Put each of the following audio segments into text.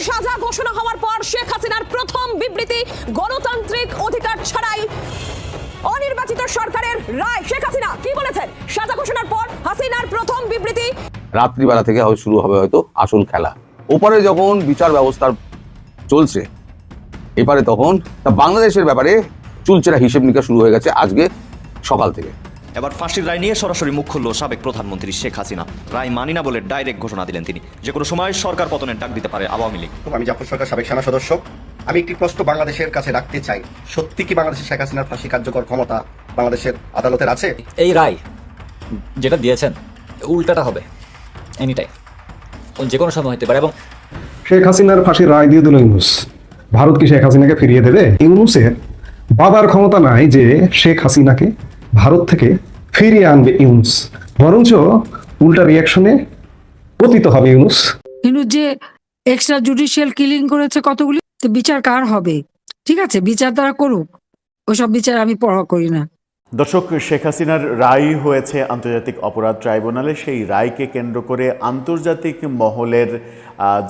সাজা ঘোষণা হওয়ার পর শেখ হাসিনার প্রথম বিবৃতি, গণতান্ত্রিক অধিকার ছাড়াই অনির্বাচিত সরকারের রায়। শেখ হাসিনা কি বলেছেন সাজা ঘোষণার পর? হাসিনার প্রথম বিবৃতি। রাত্রিবেলা থেকে শুরু হবে হয়তো আসল খেলা। ওপারে যখন বিচার ব্যবস্থার চলছে, এপারে তখন বাংলাদেশের ব্যাপারে চুলচেরা হিসেব নিকাশ শুরু হয়ে গেছে আজকে সকাল থেকে। এবার ফাঁসির রায় নিয়ে সরাসরি মুখ খুলল সাবেক প্রধানমন্ত্রী শেখ হাসিনা। রায় মানি না বলে ডাইরেক্ট ঘোষণা দিলেন তিনি, যে কোনো সময় সরকার পতনের ডাক দিতে পারে আওয়ামী লীগ। আমি জাফর সরকার, সাবেক সেনা সদস্য। আমি একটি প্রশ্ন বাংলাদেশের কাছে রাখতে চাই, সত্যি কি বাংলাদেশের শেখ হাসিনার ফাঁসি কার্যকর ক্ষমতা বাংলাদেশের আদালতের আছে? এই রায় যেটা দিয়েছেন উল্টাটা হবে এনি টাইম, যে কোনো সময় হতে পারে। এবং শেখ হাসিনার ফাঁসির রায় দিয়ে দিল ইউনূস। ভারত কি শেখ হাসিনাকে ফিরিয়ে দেবে? ইউনূসের বাবার ক্ষমতা নাই যে শেখ হাসিনাকে ভারত থেকে ফিরিয়ে আনবে ইউনূস, বরঞ্চ উল্টা রিয়াকশনে পতিত হবে ইউনূস। ইউনূস যে এক্সট্রা জুডিশিয়াল কিলিং করেছে কতগুলি, তো বিচার কার হবে? ঠিক আছে, বিচার তারা করুক, ওইসব বিচার আমি পড়া করি না। দর্শক, শেখ হাসিনার রায় হয়েছে আন্তর্জাতিক অপরাধ ট্রাইব্যুনালে। সেই রায়কে কেন্দ্র করে আন্তর্জাতিক মহলের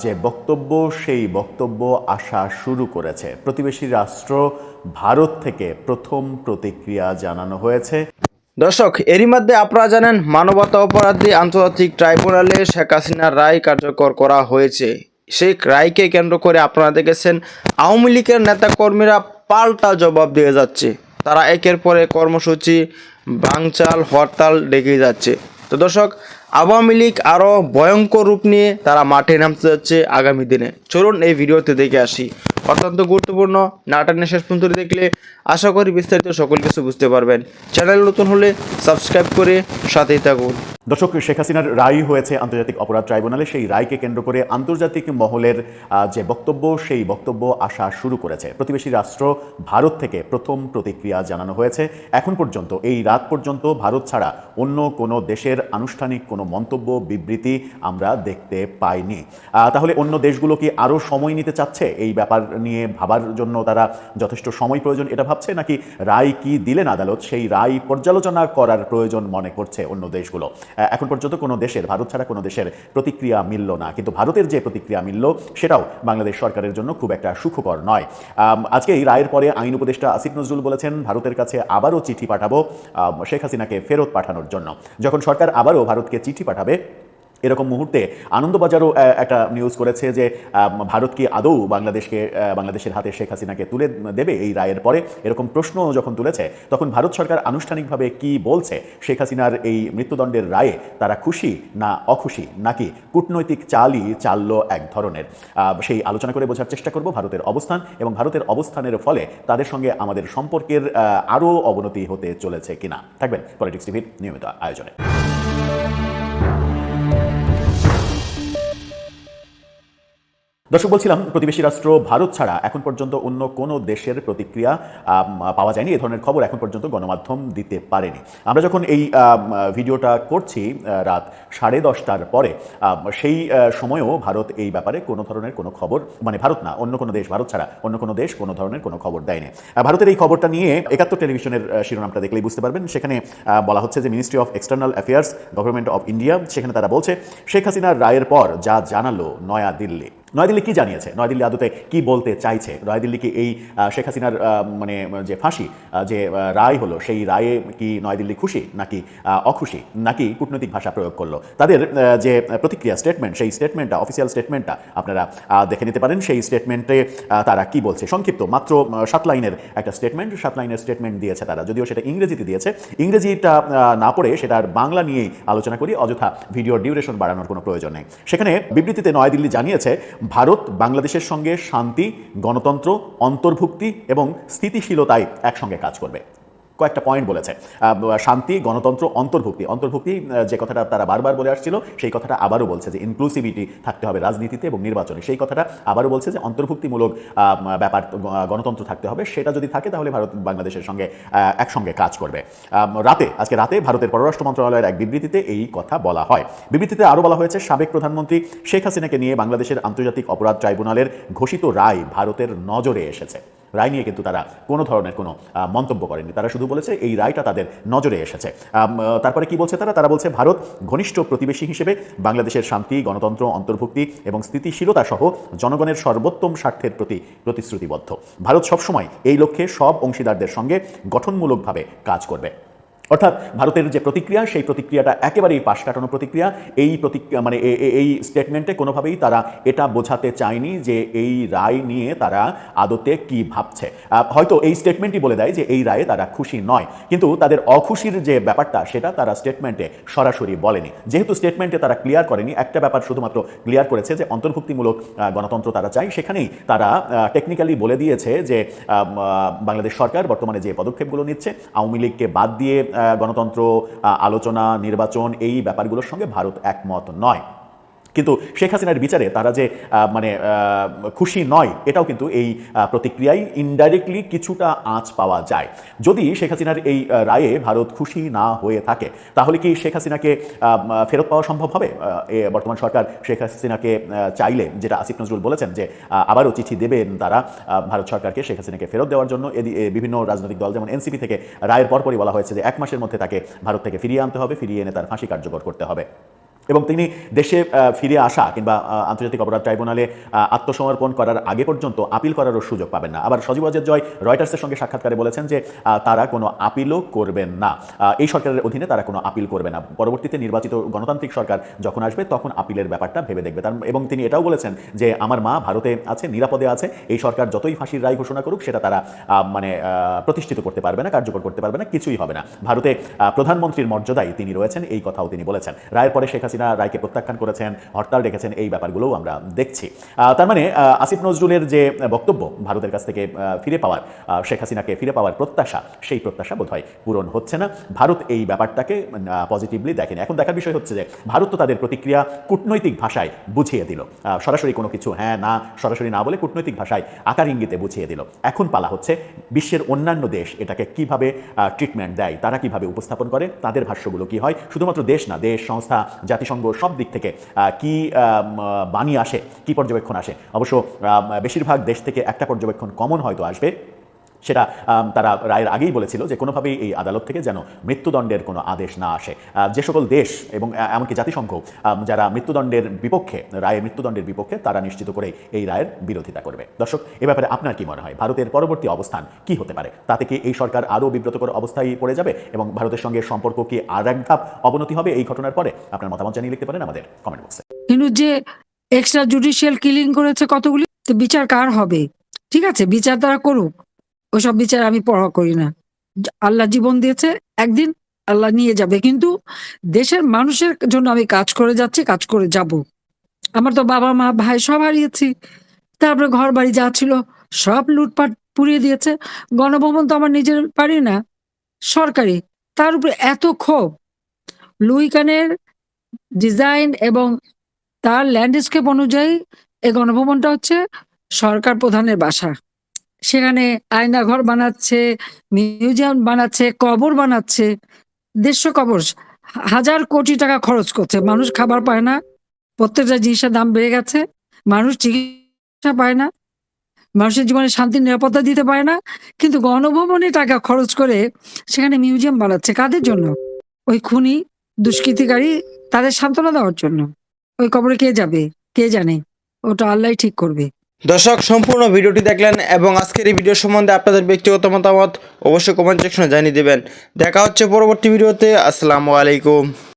যে বক্তব্য, সেই বক্তব্য আসা শুরু করেছে। প্রতিবেশী রাষ্ট্র ভারত থেকে প্রথম প্রতিক্রিয়া জানানো হয়েছে। দর্শক, এরই মধ্যে আপনারা জানেন মানবতা অপরাধী আন্তর্জাতিক ট্রাইব্যুনালে শেখ হাসিনার রায় কার্যকর করা হয়েছে। সেই রায়কে কেন্দ্র করে আপনারা দেখেছেন আওয়ামী লীগের নেতাকর্মীরা পাল্টা জবাব দিয়ে যাচ্ছে। তারা একের পর এক কর্মসূচি, ভাঙচাল, হরতাল ডেকে যাচ্ছে। তো দর্শক, আওয়ামী লীগ আরও ভয়ঙ্কর রূপ নিয়ে তারা মাঠে নামতে যাচ্ছে আগামী দিনে। চলুন এই ভিডিওতে দেখে আসি। অত্যন্ত গুরুত্বপূর্ণ, নাটনের শেষ পর্যন্ত দেখলে আশা করি বিস্তারিত সকল কিছু বুঝতে পারবেন। চ্যানেল নতুন হলে সাবস্ক্রাইব করে সাথেই থাকুন। দর্শক, শেখ হাসিনার রায় হয়েছে আন্তর্জাতিক অপরাধ ট্রাইব্যুনালে। সেই রায়কে কেন্দ্র করে আন্তর্জাতিক মহলের যে বক্তব্য, সেই বক্তব্য আসা শুরু করেছে। প্রতিবেশী রাষ্ট্র ভারত থেকে প্রথম প্রতিক্রিয়া জানানো হয়েছে। এখন পর্যন্ত, এই রাত পর্যন্ত ভারত ছাড়া অন্য কোনো দেশের আনুষ্ঠানিক কোনো মন্তব্য, বিবৃতি আমরা দেখতে পাইনি। তাহলে অন্য দেশগুলো কি আরও সময় নিতে চাচ্ছে এই ব্যাপার নিয়ে ভাবার জন্য? তারা যথেষ্ট সময় প্রয়োজন এটা ভাবছে, নাকি রায় কি দিলেন আদালত সেই রায় পর্যালোচনা করার প্রয়োজন মনে করছে অন্য দেশগুলো? এখন পর্যন্ত কোনো দেশের, ভারত ছাড়া কোনো দেশের প্রতিক্রিয়া মিলল না। কিন্তু ভারতের যে প্রতিক্রিয়া মিলল সেটাও বাংলাদেশ সরকারের জন্য খুব একটা সুখকর নয়। আজকে এই রায়ের পরে আইন উপদেষ্টা আসিফ নজরুল বলেছেন, ভারতের কাছে আবারও চিঠি পাঠাবো শেখ হাসিনাকে ফেরত পাঠানোর জন্য। যখন সরকার আবারও ভারতকে চিঠি পাঠাবে, এরকম মুহূর্তে আনন্দবাজারও একটা নিউজ করেছে যে ভারত কি আদৌ বাংলাদেশের হাতে শেখ হাসিনাকে তুলে দেবে এই রায়ের পরে? এরকম প্রশ্ন যখন তুলেছে, তখন ভারত সরকার আনুষ্ঠানিকভাবে কি বলছে? শেখ হাসিনার এই মৃত্যুদণ্ডের রায়ে তারা খুশি না অখুশি, নাকি কূটনৈতিক চালই চাললো এক ধরনের? সেই আলোচনা করে বোঝার চেষ্টা করব ভারতের অবস্থান, এবং ভারতের অবস্থানের ফলে তাদের সঙ্গে আমাদের সম্পর্কের আরও অবনতি হতে চলেছে কিনা। থাকবেন পলিটিক্স টিভির নিয়মিত আয়োজনে। দর্শক, বলছিলাম প্রতিবেশী রাষ্ট্র ভারত ছাড়া এখন পর্যন্ত অন্য কোনো দেশের প্রতিক্রিয়া পাওয়া যায়নি। এ ধরনের খবর এখন পর্যন্ত গণমাধ্যম দিতে পারেনি। আমরা যখন এই ভিডিওটা করছি রাত 10:30টার পরে, সেই সময়েও ভারত এই ব্যাপারে কোনো ধরনের কোনো খবর, মানে ভারত না, অন্য কোনো দেশ, ভারত ছাড়া অন্য কোনো দেশ কোনো ধরনের কোনো খবর দেয়নি। ভারতের এই খবরটা নিয়ে 71 টেলিভিশনের শিরোনামটা দেখলেই বুঝতে পারবেন। সেখানে বলা হচ্ছে যে ministry of external affairs, government of India, সেখানে তারা বলছে শেখ হাসিনার রায়ের পর যা জানালো নয়াদিল্লি কি জানিয়েছে, নয়াদিল্লি আদতে কি বলতে চাইছে? নয়াদিল্লি কি এই শেখ হাসিনার মানে যে ফাঁসি, যে রায় হলো, সেই রায়ে কি নয়াদিল্লি খুশি নাকি অখুশি, নাকি কূটনৈতিক ভাষা প্রয়োগ করলো? তাদের যে প্রতিক্রিয়া স্টেটমেন্ট, সেই স্টেটমেন্টটা, অফিসিয়াল স্টেটমেন্টটা আপনারা দেখে নিতে পারেন। সেই স্টেটমেন্টে তারা কি বলছে, সংক্ষিপ্ত মাত্র 7 লাইনের একটা স্টেটমেন্ট, 7 লাইনের স্টেটমেন্ট দিয়েছে তারা। যদিও সেটা ইংরেজিতে দিয়েছে, ইংরেজিটা না পড়ে সেটার বাংলা নিয়েই আলোচনা করি, অযথা ভিডিওর ডিউরেশন বাড়ানোর কোনো প্রয়োজন নেই। সেখানে বিবৃতিতে নয়াদিল্লি জানিয়েছে ভারত বাংলাদেশের সঙ্গে শান্তি, গণতন্ত্র, অন্তর্ভুক্তি এবং স্থিতিশীলতায় একসঙ্গে কাজ করবে। কয়েকটা পয়েন্ট বলেছে, শান্তি, গণতন্ত্র, অন্তর্ভুক্তি যে কথাটা তারা বারবার বলে আসছিল, সেই কথাটা আবারও বলছে যে ইনক্লুসিভিটি থাকতে হবে রাজনীতিতে এবং নির্বাচনে। সেই কথাটা আবারও বলছে যে অন্তর্ভুক্তিমূলক ব্যাপার, গণতন্ত্র থাকতে হবে। সেটা যদি থাকে তাহলে ভারত বাংলাদেশের সঙ্গে একসঙ্গে কাজ করবে। আজকে রাতে ভারতের পররাষ্ট্র মন্ত্রণালয়ের এক বিবৃতিতে এই কথা বলা হয়। বিবৃতিতে আরও বলা হয়েছে, সাবেক প্রধানমন্ত্রী শেখ হাসিনাকে নিয়ে বাংলাদেশের আন্তর্জাতিক অপরাধ ট্রাইব্যুনালের ঘোষিত রায় ভারতের নজরে এসেছে। রায় নিয়ে কিন্তু তারা কোনো ধরনের কোনো মন্তব্য করেনি। তারা শুধু বলেছে এই রায়টা তাদের নজরে এসেছে। তারপরে কি বলছে তারা বলছে ভারত ঘনিষ্ঠ প্রতিবেশী হিসেবে বাংলাদেশের শান্তি, গণতন্ত্র, অন্তর্ভুক্তি এবং স্থিতিশীলতা সহ জনগণের সর্বোত্তম স্বার্থের প্রতি প্রতিশ্রুতিবদ্ধ। ভারত সবসময় এই লক্ষ্যে সব অংশীদারদের সঙ্গে গঠনমূলকভাবে কাজ করবে। অর্থাৎ ভারতের যে প্রতিক্রিয়া, সেই প্রতিক্রিয়াটা একেবারেই পাশ কাটানো প্রতিক্রিয়া। এই মানে এই স্টেটমেন্টে কোনোভাবেই তারা এটা বোঝাতে চায়নি যে এই রায় নিয়ে তারা আদতে কি ভাবছে। হয়তো এই স্টেটমেন্টই বলে দেয় যে এই রায়ে তারা খুশি নয়, কিন্তু তাদের অখুশির যে ব্যাপারটা সেটা তারা স্টেটমেন্টে সরাসরি বলেনি। যেহেতু স্টেটমেন্টে তারা ক্লিয়ার করেনি, একটা ব্যাপার শুধুমাত্র ক্লিয়ার করেছে যে অন্তর্ভুক্তিমূলক গণতন্ত্র তারা চায়, সেখানেই তারা টেকনিক্যালি বলে দিয়েছে যে বাংলাদেশ সরকার বর্তমানে যে পদক্ষেপগুলো নিচ্ছে, আওয়ামী লীগকে বাদ দিয়ে গণতন্ত্র, আলোচনা, নির্বাচন, এই ব্যাপারগুলোর সঙ্গে ভারত একমত নয়। কিন্তু শেখ হাসিনার বিচারে তারা যে মানে খুশি নয়, এটাও কিন্তু এই প্রতিক্রিয়ায় ইনডাইরেক্টলি কিছুটা আঁচ পাওয়া যায়। যদি শেখ হাসিনার এই রায়ে ভারত খুশি না হয়ে থাকে, তাহলে কি শেখ হাসিনাকে ফেরত পাওয়া সম্ভব হবে? বর্তমান সরকার শেখ হাসিনাকে চাইলে, যেটা আসিফ নজরুল বলেছেন যে আবারও চিঠি দেবেন তারা ভারত সরকারকে শেখ হাসিনাকে ফেরত দেওয়ার জন্য। বিভিন্ন রাজনৈতিক দল যেমন এনসিপি থেকে রায়ের পরপরই বলা হয়েছে যে 1 মাসের মধ্যে তাকে ভারত থেকে ফিরিয়ে আনতে হবে, ফিরিয়ে এনে তার ফাঁসি কার্যকর করতে হবে। এবং তিনি দেশে ফিরে আসা কিংবা আন্তর্জাতিক অপরাধ ট্রাইব্যুনালে আত্মসমর্পণ করার আগে পর্যন্ত আপিল করারও সুযোগ পাবেন না। আবার সজীব ওয়াজেদ জয় রয়টার্সের সঙ্গে সাক্ষাৎকারে বলেছেন যে তারা কোনো আপিলও করবেন না, এই সরকারের অধীনে তারা কোনো আপিল করবে না। পরবর্তীতে নির্বাচিত গণতান্ত্রিক সরকার যখন আসবে তখন আপিলের ব্যাপারটা ভেবে দেখবে। এবং তিনি এটাও বলেছেন যে আমার মা ভারতে আছে, নিরাপদে আছে, এই সরকার যতই ফাঁসির রায় ঘোষণা করুক সেটা তারা মানে প্রতিষ্ঠিত করতে পারবে না, কার্যকর করতে পারবে না, কিছুই হবে না। ভারতে প্রধানমন্ত্রীর মর্যাদায় তিনি রয়েছেন, এই কথাও তিনি বলেছেন। রায়ের পরে শেখ হাসিনা রায়কে প্রত্যাখ্যান করেছেন, হরতাল ডেকেছেন, এই ব্যাপারগুলোও আমরা দেখছি। তার মানে আসিফ নজরুলের যে বক্তব্য, ভারতের কাছ থেকে ফিরে পাওয়ার, শেখ হাসিনাকে ফিরে পাওয়ার প্রত্যাশা, সেই প্রত্যাশা বোধহয় পূরণ হচ্ছে না। ভারত এই ব্যাপারটাকে পজিটিভলি দেখেনি। এখন দেখার বিষয় হচ্ছে যে ভারত তো তাদের প্রতিক্রিয়া কূটনৈতিক ভাষায় বুঝিয়ে দিল, সরাসরি কোনো কিছু হ্যাঁ না সরাসরি না বলে কূটনৈতিক ভাষায় আকার ইঙ্গিতে বুঝিয়ে দিল। এখন পালা হচ্ছে বিশ্বের অন্যান্য দেশ এটাকে কিভাবে ট্রিটমেন্ট দেয়, তারা কিভাবে উপস্থাপন করে, তাদের ভাষ্যগুলো কি হয়। শুধুমাত্র দেশ না, দেশ, সংস্থা, জাতিসংঘ সব দিক থেকে কি বাণী আসে, কি পর্যবেক্ষণ আসে। অবশ্য বেশিরভাগ দেশ থেকে একটা পর্যবেক্ষণ কমন হয়তো আসবে, সেটা তারা রায়ের আগেই বলেছিল যে কোনোভাবেই এই আদালত থেকে যেন মৃত্যুদণ্ডের কোনো আদেশ না আসে। যে সকল দেশ এবং এমনকি জাতিসংঘ যারা মৃত্যুদণ্ডের বিপক্ষে, রায়ে মৃত্যুদণ্ডের বিপক্ষে, তারা নিশ্চিত করে এই রায়ের বিরোধিতা করবে। দর্শক, এ ব্যাপারে আপনার কি মনে হয়? ভারতের পরবর্তী অবস্থান কি হতে পারে? তাতে কি এই সরকার আরও বিব্রতকর অবস্থায় পড়ে যাবে এবং ভারতের সঙ্গে সম্পর্ক কি আর এক ধাপ অবনতি হবে এই ঘটনার পরে? আপনার মতামত জানিয়ে লিখতে পারেন আমাদের কমেন্ট বক্সে। কিন্তু যে এক্সট্রা জুডিশিয়াল কিলিং করেছে কতগুলি, তো বিচার কার হবে? ঠিক আছে, বিচার তারা করুক, ওসব বিচার আমি পড়া করি না। আল্লাহ জীবন দিয়েছে, একদিন আল্লাহ নিয়ে যাবে, কিন্তু দেশের মানুষের জন্য আমি কাজ করে যাচ্ছি, কাজ করে যাব। আমার তো বাবা মা ভাই সব হারিয়েছি, তারপরে ঘর বাড়ি যা ছিল সব লুটপাট পুড়িয়ে দিয়েছে। গণভবন তো আমার নিজের পারি না, সরকারি, তার উপরে এত ক্ষোভ। লুই কানের ডিজাইন এবং তার ল্যান্ডস্কেপ অনুযায়ী এই গণভবনটা হচ্ছে সরকার প্রধানের বাসা। সেখানে আয়নাঘর বানাচ্ছে, মিউজিয়াম বানাচ্ছে, কবর বানাচ্ছে, 150 কবর, 1000 কোটি টাকা খরচ করছে। মানুষ খাবার পায় না, প্রত্যেকটা জিনিসের দাম বেড়ে গেছে, মানুষ চিকিৎসা পায় না, মানুষের জীবনে শান্তি নিরাপত্তা দিতে পারে না, কিন্তু গণভবনে টাকা খরচ করে সেখানে মিউজিয়াম বানাচ্ছে। কাদের জন্য? ওই খুনি দুষ্কৃতিকারী তাদের সান্ত্বনা দেওয়ার জন্য। ওই কবরে কে যাবে কে জানে, ওটা আল্লাহ ঠিক করবে। দর্শক, সম্পূর্ণ ভিডিওটি দেখলেন এবং আজকের এই ভিডিও সম্বন্ধে আপনাদের ব্যক্তিগত মতামত অবশ্যই কমেন্ট সেকশনে জানিয়ে দেবেন। দেখা হচ্ছে পরবর্তী ভিডিওতে। আসসালামু আলাইকুম।